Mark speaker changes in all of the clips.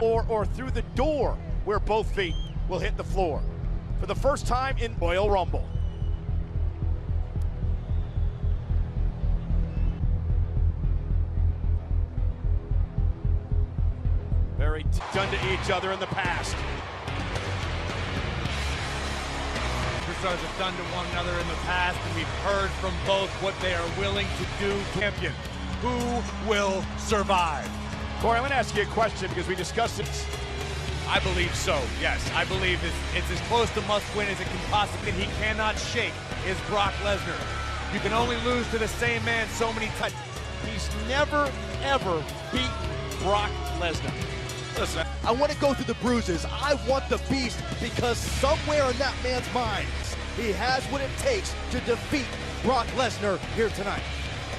Speaker 1: or through the door where both feet will hit the floor. For the first time in Royal Rumble. Very done to each other in the past.
Speaker 2: Superstars have done to one another in the past, and we've heard from both what they are willing to do. Champion, who will survive?
Speaker 1: Corey, I'm going to ask you a question because we discussed it.
Speaker 2: I believe so, yes. I believe it's as close to must-win as it can possibly be. He cannot shake is Brock Lesnar. You can only lose to the same man so many times.
Speaker 1: He's never, ever beaten Brock Lesnar.
Speaker 3: Listen, I want to go through the bruises. I want the beast because somewhere in that man's mind, he has what it takes to defeat Brock Lesnar here tonight.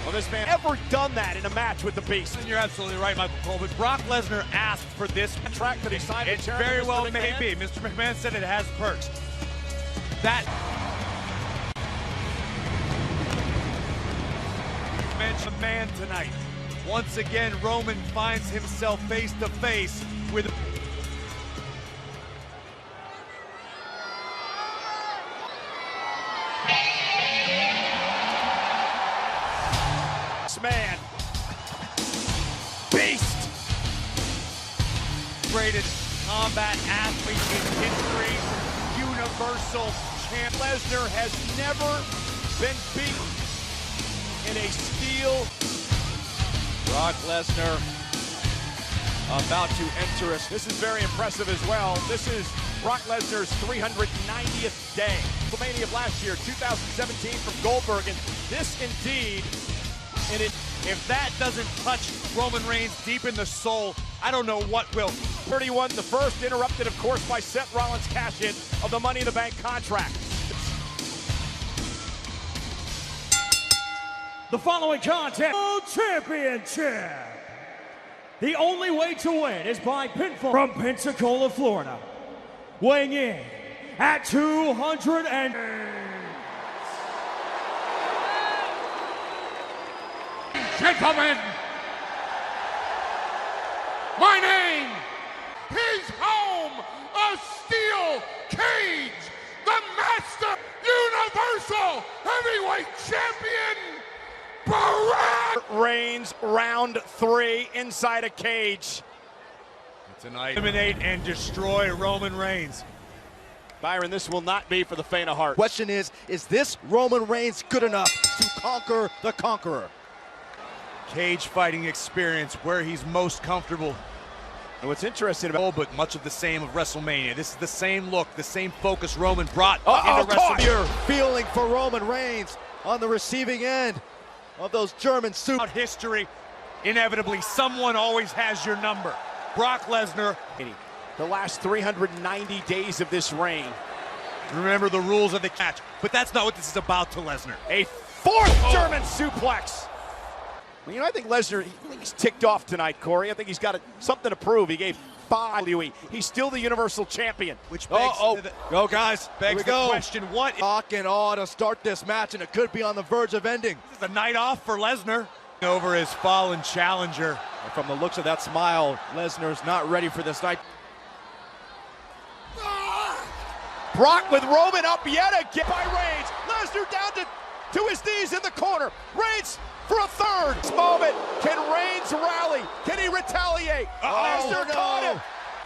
Speaker 1: Well, this man ever done that in a match with the beast?
Speaker 2: And you're absolutely right, Michael Cole, but Brock Lesnar asked for this
Speaker 1: track that he signed.
Speaker 2: It very well may be. Mr. McMahon said it has perks. That mentioned man tonight. Once again, Roman finds himself face to face with
Speaker 1: this man. Beast.
Speaker 2: Greatest combat athlete in history. Universal champ.
Speaker 1: Lesnar has never been beaten in a steel.
Speaker 3: Brock Lesnar about to enter us.
Speaker 1: This is very impressive as well. This is Brock Lesnar's 390th day. WrestleMania of last year, 2017 from Goldberg, and this indeed, and
Speaker 2: if that doesn't touch Roman Reigns deep in the soul, I don't know what will.
Speaker 1: 31, the first, interrupted, of course, by Seth Rollins' cash-in of the Money in the Bank contract.
Speaker 4: The following contest, Championship. The only way to win is by pinfall from Pensacola, Florida. Weighing in at 200 and...
Speaker 5: Gentlemen, my name is home, a steel cage, the Master Universal Heavyweight Champion, Brock
Speaker 1: Reigns, round 3, inside a cage.
Speaker 2: Tonight, eliminate and destroy Roman Reigns.
Speaker 1: Byron, this will not be for the faint of heart.
Speaker 3: Question is this Roman Reigns good enough to conquer the Conqueror?
Speaker 2: Cage fighting experience where he's most comfortable.
Speaker 1: And what's interesting about
Speaker 2: but much of the same of WrestleMania. This is the same look, the same focus Roman brought into
Speaker 3: WrestleMania.
Speaker 2: WrestleMania.
Speaker 3: Feeling for Roman Reigns on the receiving end of those German super.
Speaker 2: History, inevitably, someone always has your number. Brock Lesnar.
Speaker 1: The last 390 days of this reign.
Speaker 2: Remember the rules of the catch, but that's not what this is about to Lesnar.
Speaker 1: A fourth German suplex. Well, you know, I think Lesnar, he's ticked off tonight, Corey. I think he's got something to prove. He gave WWE. He's still the Universal Champion.
Speaker 2: Which begs
Speaker 3: go guys,
Speaker 2: begs the question, what
Speaker 3: talk and awe to start this match, and it could be on the verge of ending.
Speaker 2: This is a night off for Lesnar. Over his fallen challenger.
Speaker 3: And from the looks of that smile, Lesnar's not ready for this night.
Speaker 1: Brock with Roman up yet again by Reigns. Lesnar down to his knees in the corner. Reigns for a third. This moment, can Reigns rally? Can he retaliate? Lesnar caught him.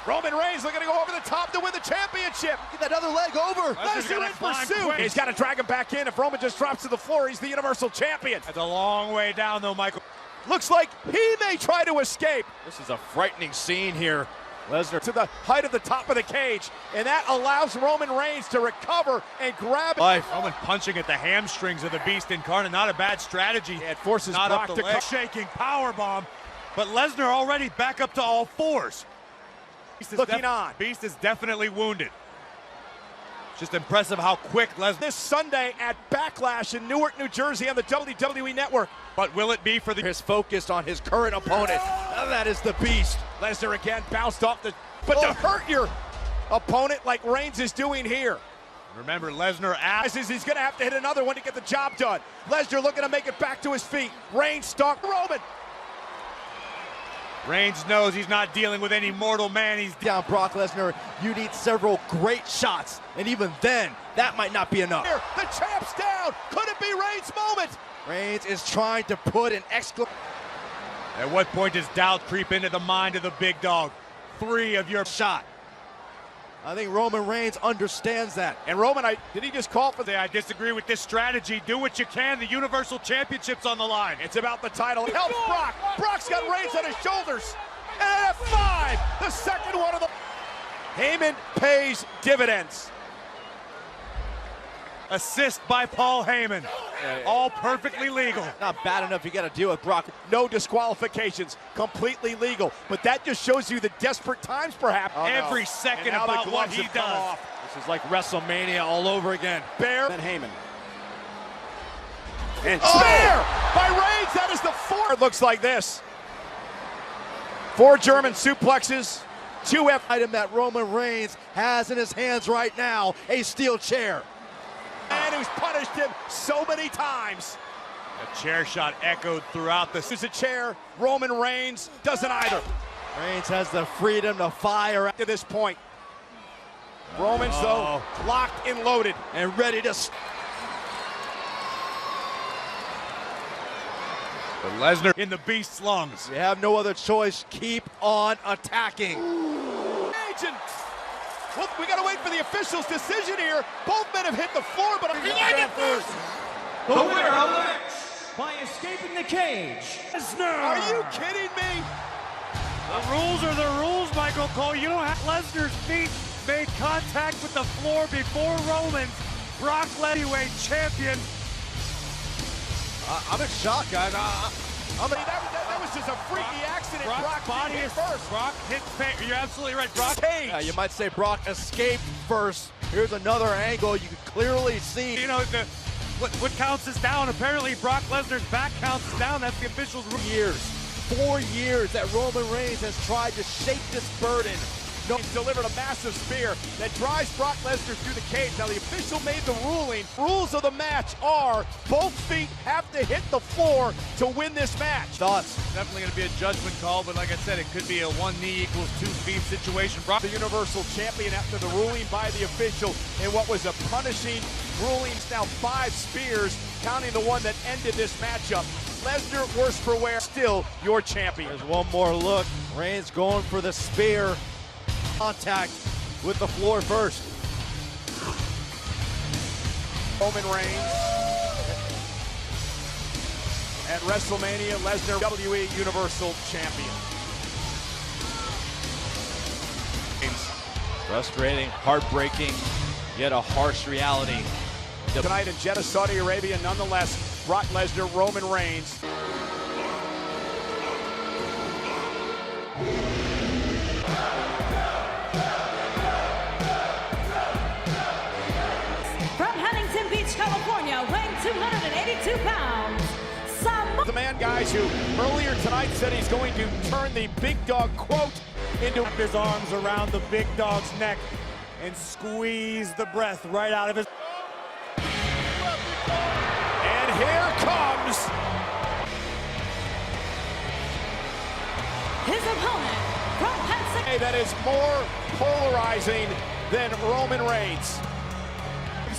Speaker 1: Roman Reigns looking to go over the top to win the championship.
Speaker 3: Get that other leg over.
Speaker 1: Lesnar in pursuit. He's got to drag him back in. If Roman just drops to the floor, he's the Universal Champion.
Speaker 2: That's a long way down, though, Michael.
Speaker 1: Looks like he may try to escape.
Speaker 3: This is a frightening scene here.
Speaker 1: Lesnar to the height of the top of the cage, and that allows Roman Reigns to recover and grab it.
Speaker 2: Roman punching at the hamstrings of the Beast incarnate, not a bad strategy.
Speaker 1: Yeah, it forces
Speaker 2: not
Speaker 1: Brock
Speaker 2: up the leg. Shaking powerbomb, but Lesnar already back up to all fours.
Speaker 1: Looking on.
Speaker 2: Beast is definitely wounded. Just impressive how quick Lesnar.
Speaker 1: This Sunday at Backlash in Newark, New Jersey on the WWE Network.
Speaker 2: But will it be for the...
Speaker 3: He's focused on his current opponent. That is the Beast.
Speaker 1: Lesnar again bounced off the... But to hurt your opponent like Reigns is doing here.
Speaker 2: Remember, Lesnar asks...
Speaker 1: He's going to have to hit another one to get the job done. Lesnar looking to make it back to his feet. Reigns stalked Roman.
Speaker 2: Reigns knows he's not dealing with any mortal man. He's
Speaker 3: down Brock Lesnar. You need several great shots, and even then, that might not be enough.
Speaker 1: Here, the champ's down. Could it be Reigns' moment?
Speaker 3: Reigns is trying to put an exclamation.
Speaker 2: At what point does doubt creep into the mind of the big dog? 3 of your
Speaker 3: shot. I think Roman Reigns understands that.
Speaker 1: And Roman, did he just call for the...
Speaker 2: I disagree with this strategy. Do what you can. The Universal Championship's on the line.
Speaker 1: It's about the title. He helps Brock. Brock's got Reigns on his shoulders. And at F5, the second one of the... Heyman pays dividends.
Speaker 2: Assist by Paul Heyman. All perfectly legal.
Speaker 3: Not bad enough you got to deal with Brock.
Speaker 1: No disqualifications, completely legal. But that just shows you the desperate times, perhaps.
Speaker 2: Every second about what he does.
Speaker 3: This is like WrestleMania all over again.
Speaker 1: Bear.
Speaker 3: Then Heyman.
Speaker 1: And spear by Reigns. That is the 4. It looks like this. 4 German suplexes. 2
Speaker 3: item that Roman Reigns has in his hands right now, a steel chair.
Speaker 1: Man who's punished him so many times.
Speaker 2: A chair shot echoed throughout the...
Speaker 1: There's a chair. Roman Reigns doesn't either.
Speaker 3: Reigns has the freedom to fire
Speaker 1: to this point. Roman's, though, locked and loaded.
Speaker 3: And ready to...
Speaker 2: But Lesnar in the beast's lungs.
Speaker 3: You have no other choice. Keep on attacking.
Speaker 1: Agent. Well, we got to wait for the official's decision here. Both men have hit the floor, but
Speaker 5: He like it first.
Speaker 4: The winner of the match by escaping the cage, Lesnar.
Speaker 1: Are you kidding me?
Speaker 2: The rules are the rules, Michael Cole. You don't have... Lesnar's feet made contact with the floor before Roman's. Brock Lesnar, heavyweight champion.
Speaker 3: I'm in shock, guys.
Speaker 1: That was just a freaky accident.
Speaker 2: Brock's body is first. Brock hit... You're absolutely right. Brock...
Speaker 3: Yeah, you might say Brock escaped first. Here's another angle you can clearly see.
Speaker 2: You know, what counts as down? Apparently, Brock Lesnar's back counts as down. That's the official's...
Speaker 3: 4 years that Roman Reigns has tried to shake this burden.
Speaker 1: No, he's delivered a massive spear that drives Brock Lesnar through the cage. Now, the official made the ruling. Rules of the match are both feet have to hit the floor to win this match.
Speaker 3: Thoughts?
Speaker 2: Definitely going to be a judgment call, but like I said, it could be a 1 knee equals 2 feet situation. Brock,
Speaker 1: the Universal Champion, after the ruling by the official in what was a punishing ruling. Now 5 spears, counting the one that ended this matchup. Lesnar, worse for wear, still your champion.
Speaker 3: There's one more look. Reigns going for the spear. Contact with the floor first.
Speaker 1: Roman Reigns at WrestleMania, Lesnar, WWE Universal Champion.
Speaker 3: Frustrating, heartbreaking, yet a harsh reality.
Speaker 1: Tonight in Jeddah, Saudi Arabia, nonetheless, Brock Lesnar, Roman Reigns.
Speaker 6: California, weighing 282 pounds, Samoa.
Speaker 1: The man, guys, who earlier tonight said he's going to turn the big dog quote into
Speaker 2: his arms around the big dog's neck and squeeze the breath right out of his...
Speaker 1: And here comes
Speaker 6: his opponent from Pensacola.
Speaker 1: That is more polarizing than Roman Reigns.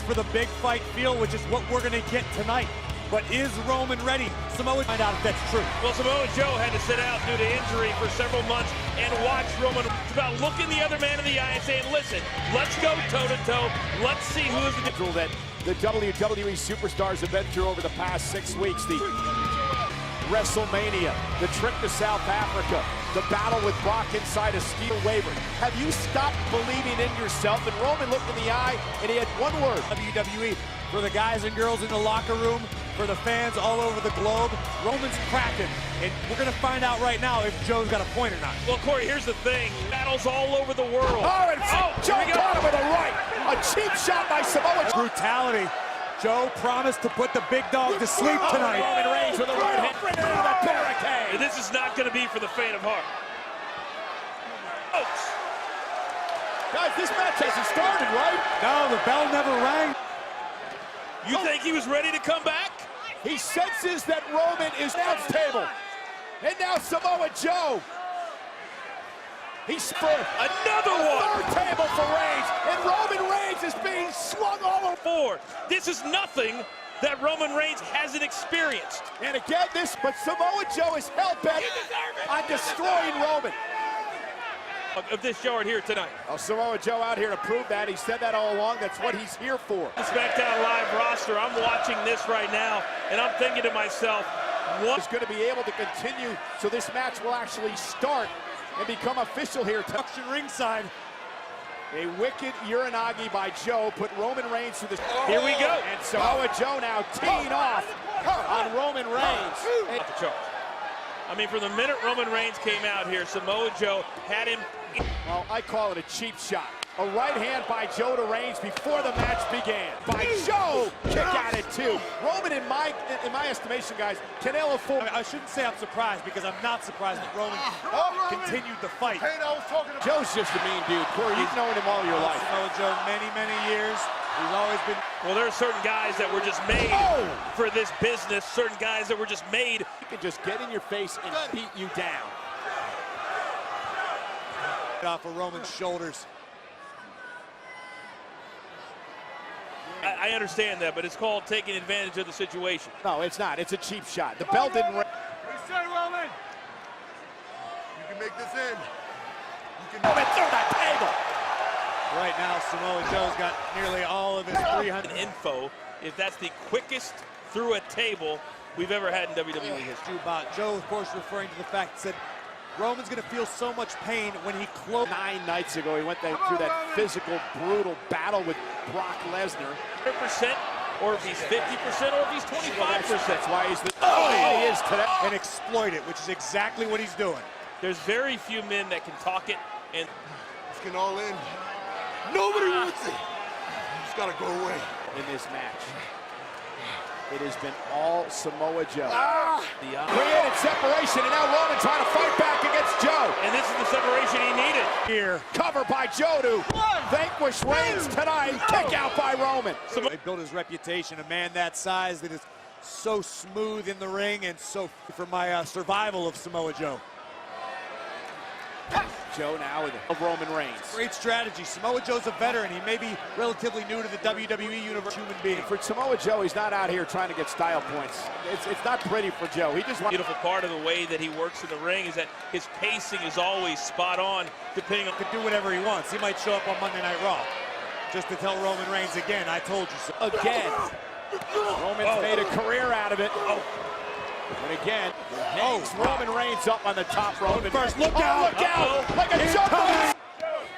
Speaker 2: For the big fight feel, which is what we're going to get tonight. But is Roman ready? Samoa, find out if that's true.
Speaker 7: Well, Samoa Joe had to sit out due to injury for several months and watch Roman. It's about looking the other man in the eye and saying, listen, let's go toe-to-toe. Let's see who is the...
Speaker 1: That the WWE superstars have been through over the past 6 weeks. The WrestleMania, the trip to South Africa, the battle with Brock inside a steel waiver. Have you stopped believing in yourself? And Roman looked in the eye and he had one word.
Speaker 2: WWE, for the guys and girls in the locker room, for the fans all over the globe, Roman's cracking. And we're going to find out right now if Joe's got a point or not.
Speaker 7: Well, Corey, here's the thing. Battles all over the world.
Speaker 1: Oh, and Joe caught him with a right. A cheap shot by Samoa.
Speaker 2: Brutality. Joe promised to put the big dog to sleep tonight.
Speaker 1: Roman Reigns with a right hand into the barricade.
Speaker 7: This is not going to be for the faint of heart. Folks.
Speaker 1: Guys, this match hasn't started, right?
Speaker 2: No, the bell never rang.
Speaker 7: You think he was ready to come back?
Speaker 1: He senses that Roman is announce table. And now Samoa Joe He's for
Speaker 7: Another one!
Speaker 1: third table for Reigns, and Roman Reigns is being swung all over.
Speaker 7: This is nothing that Roman Reigns hasn't experienced.
Speaker 1: And again, but Samoa Joe is hell-bent on destroying Roman.
Speaker 7: Of this yard here tonight.
Speaker 1: Oh, Samoa Joe out here to prove that. He said that all along. That's what he's here for.
Speaker 7: The SmackDown Live roster, I'm watching this right now, and I'm thinking to myself, what
Speaker 1: is going to be able to continue so this match will actually start and become official here.
Speaker 3: Auction ringside.
Speaker 1: A wicked Uranagi by Joe put Roman Reigns through this.
Speaker 7: Here we go.
Speaker 1: And Samoa Joe now teeing off on Roman Reigns. And
Speaker 7: the charge. I mean, from the minute Roman Reigns came out here, Samoa Joe had him.
Speaker 1: Well, I call it a cheap shot. A right hand by Joe to Reigns before the match began. By Joe, kick at it too. Roman, in my estimation, guys, can ill afford.
Speaker 3: I shouldn't say I'm surprised because I'm not surprised that Roman continued the fight.
Speaker 1: Joe's just a mean dude. Corey, you've known him all your life.
Speaker 3: Samoa Joe, many years. He's always been.
Speaker 7: Well, there are certain guys that were just made for this business. Certain guys that were just made.
Speaker 1: He can just get in your face and beat you down.
Speaker 3: Off of Roman's shoulders.
Speaker 7: I understand that, but it's called taking advantage of the situation.
Speaker 1: No, it's not. It's a cheap shot. The bell didn't ring.
Speaker 5: Roman. You can make this in. You can
Speaker 1: Roman through the table.
Speaker 3: Right now, Samoa Joe's got nearly all of his 300
Speaker 7: info. If that's the quickest through a table we've ever had in WWE history.
Speaker 3: Joe, of course, referring to the fact that Roman's going to feel so much pain when he closed.
Speaker 1: 9 nights ago, he went through that physical, brutal battle with Brock Lesnar.
Speaker 7: 100%, or if he's 50%, or if he's 25%.
Speaker 1: That's why he's the he is today.
Speaker 3: And exploit it, which is exactly what he's doing.
Speaker 7: There's very few men that can talk it, and
Speaker 5: Let's get all in. Nobody wants it. It's got to go away.
Speaker 1: In this match, it has been all Samoa Joe. Created separation, and now Roman trying to fight back against Joe.
Speaker 7: And this is the separation he needed.
Speaker 3: Here.
Speaker 1: Cover by Joe to vanquish Reigns tonight. Kick out by Roman.
Speaker 3: They built his reputation, a man that size that is so smooth in the ring and so for my survival of Samoa Joe.
Speaker 1: Joe now with Roman Reigns.
Speaker 3: Great strategy. Samoa Joe's a veteran. He may be relatively new to the WWE universe. Human being.
Speaker 1: For Samoa Joe, he's not out here trying to get style points. It's not pretty for Joe. He just wants.
Speaker 7: Beautiful part of the way that he works in the ring is that his pacing is always spot on, depending on.
Speaker 3: Could do whatever he wants. He might show up on Monday Night Raw just to tell Roman Reigns again, I told you so.
Speaker 1: Again. Roman's made a career out of it. And again, Roman Reigns up on the top rope.
Speaker 3: First, look out!
Speaker 1: Look out! Like a jumbo!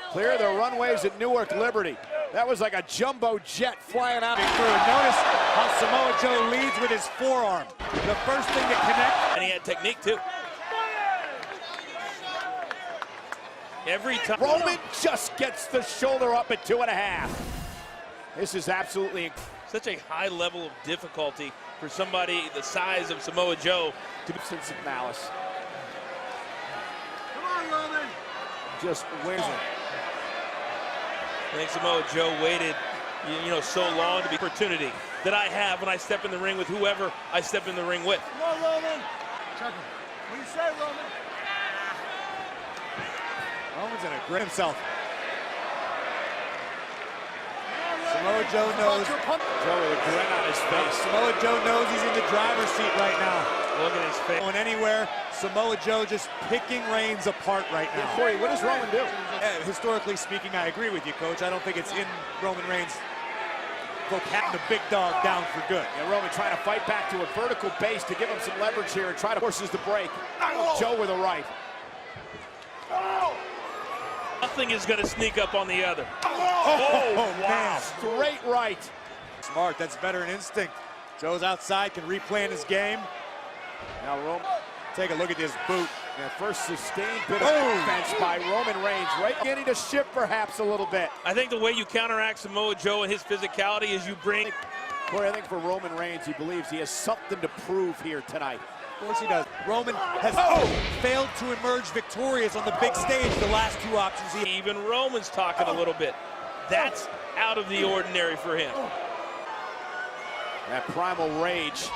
Speaker 1: Clear the runways at Newark Liberty. That was like a jumbo jet flying out.
Speaker 3: Notice how Samoa Joe leads with his forearm. The first thing to connect.
Speaker 7: And he had technique too. Every time.
Speaker 1: Roman just gets the shoulder up at 2.5. This is absolutely
Speaker 7: such a high level of difficulty for somebody the size of Samoa Joe to be
Speaker 1: sense of malice.
Speaker 5: Come on, Roman.
Speaker 1: Just wears it.
Speaker 7: I think Samoa Joe waited, so long to be opportunity that I have when I step in the ring with whoever I step in the ring with.
Speaker 5: Come on, Roman. Check him. What do you say, Roman?
Speaker 3: Roman's in a grip himself. Samoa Joe knows.
Speaker 1: Joe with a grin on his face.
Speaker 3: Samoa Joe knows he's in the driver's seat right now.
Speaker 7: Look at his face.
Speaker 3: Going anywhere, Samoa Joe just picking Reigns apart right now.
Speaker 1: Corey, what does Roman do?
Speaker 3: Historically speaking, I agree with you, Coach. I don't think it's in Roman Reigns' vocabulary. The big dog down for good.
Speaker 1: And Roman trying to fight back to a vertical base to give him some leverage here and try to forces the break. Joe with a right.
Speaker 7: Nothing is going to sneak up on the other.
Speaker 3: Oh, man.
Speaker 1: Straight right.
Speaker 3: Smart, that's veteran instinct. Joe's outside, can replan his game.
Speaker 1: Now Roman,
Speaker 3: take a look at this boot.
Speaker 1: And first sustained bit of offense by Roman Reigns, right beginning to shift perhaps a little bit.
Speaker 7: I think the way you counteract Samoa Joe and his physicality is you bring.
Speaker 1: Corey, I think for Roman Reigns, he believes he has something to prove here tonight.
Speaker 3: Of course he does. Roman has failed to emerge victorious on the big stage the last two options.
Speaker 7: Even Roman's talking a little bit. That's out of the ordinary for him.
Speaker 1: That primal rage.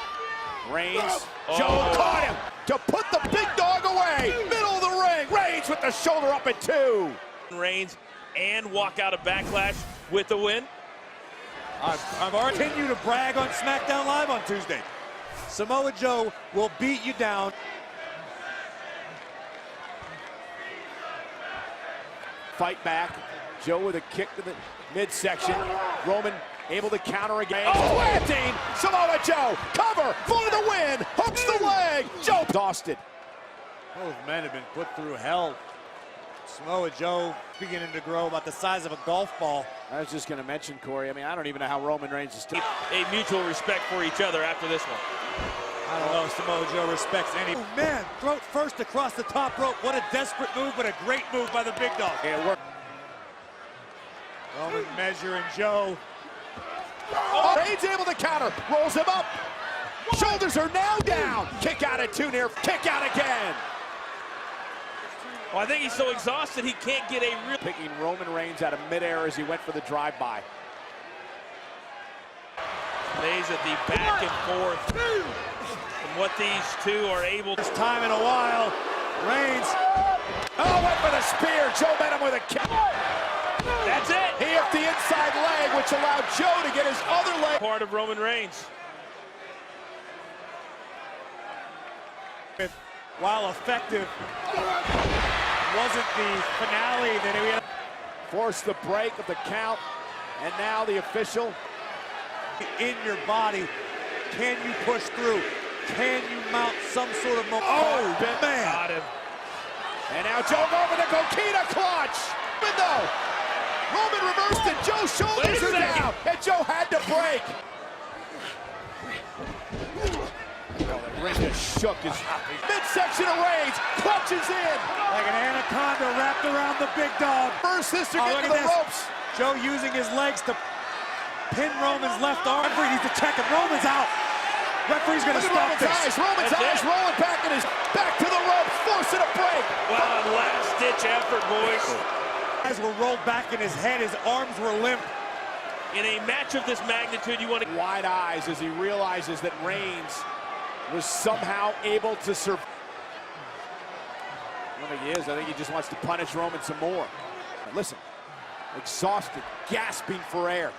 Speaker 1: Reigns. Joe caught him to put the big dog away. Middle of the ring. Reigns with the shoulder up at 2.
Speaker 7: Reigns and walk out of Backlash with the win.
Speaker 2: I've already continued to brag on SmackDown Live on Tuesday. Samoa Joe will beat you down.
Speaker 1: Fight back. Joe with a kick to the midsection. Roman able to counter again.
Speaker 7: Oh!
Speaker 1: Planting! Samoa Joe, cover for the win! Hooks the leg! Joe exhausted.
Speaker 2: Both men have been put through hell. Samoa Joe beginning to grow about the size of a golf ball.
Speaker 1: I was just going to mention, Corey, I mean, I don't even know how Roman Reigns is
Speaker 7: A mutual respect for each other after this one.
Speaker 2: I don't know if Samoa Joe respects any. Oh, man, throat first across the top rope. What a desperate move, but a great move by the big dog.
Speaker 1: Yeah, it worked.
Speaker 2: Roman measuring Joe.
Speaker 1: Oh, Reigns able to counter, rolls him up. Shoulders are now down. Kick out at 2 near, kick out again.
Speaker 7: Well, I think he's so exhausted he can't get a real...
Speaker 1: Picking Roman Reigns out of midair as he went for the drive-by.
Speaker 7: Plays at the back and forth. And what these two are able to...
Speaker 2: First time in a while, Reigns.
Speaker 1: Oh, went for the spear. Joe met him with a kick.
Speaker 7: That's it.
Speaker 1: He hit the inside leg, which allowed Joe to get his other leg.
Speaker 7: Part of Roman Reigns.
Speaker 2: While effective, wasn't the finale that we had.
Speaker 1: Forced the break of the count, and now the official.
Speaker 2: In your body, can you push through? Can you mount some sort of momentum?
Speaker 1: Oh, man.
Speaker 7: Got him.
Speaker 1: And now Joe going for the Coquina clutch. Window. Roman reversed it. Joe's shoulders are down, and Joe had to break. Oh, the ring just shook his midsection of Reigns. Clutches in.
Speaker 2: Like an anaconda wrapped around the big dog.
Speaker 1: First sister
Speaker 2: Oh,
Speaker 1: getting
Speaker 2: look
Speaker 1: to
Speaker 2: at
Speaker 1: the
Speaker 2: this.
Speaker 1: ropes.
Speaker 2: Joe using his legs to pin Roman's left arm. Referee needs to check him. Roman's out. Referee's going to
Speaker 1: Look at
Speaker 2: stop
Speaker 1: Roman's eyes.
Speaker 2: this.
Speaker 1: Roman's eyes rolling back in his back to the ropes, forcing a break.
Speaker 7: Wow, last-ditch effort, boys.
Speaker 2: Eyes were rolled back in his head. His arms were limp.
Speaker 7: In a match of this magnitude, you want to...
Speaker 1: Wide eyes as he realizes that Reigns was somehow able to survive. I don't think he is. I think he just wants to punish Roman some more. Listen, exhausted, gasping for air.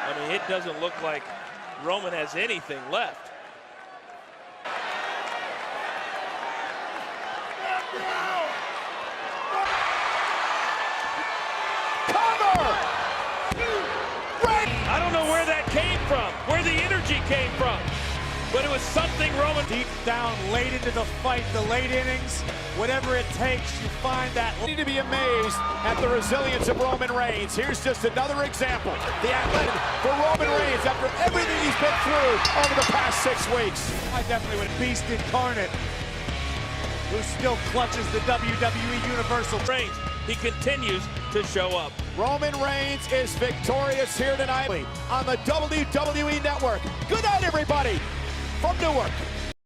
Speaker 7: I mean, it doesn't look like Roman has anything left.
Speaker 1: Cover!
Speaker 7: I don't know where that came from, where the energy came from, but it was something Roman...
Speaker 2: Deep down, late into the fight, the late innings, whatever it takes, you find that...
Speaker 1: You need to be amazed at the resilience of Roman Reigns. Here's just another example. The athletic for Roman Reigns after everything he's been through over the past 6 weeks.
Speaker 2: I definitely would. Beast incarnate, who still clutches the WWE Universal.
Speaker 7: Reigns, he continues to show up.
Speaker 1: Roman Reigns is victorious here tonight on the WWE Network. Good night, everybody, from Newark.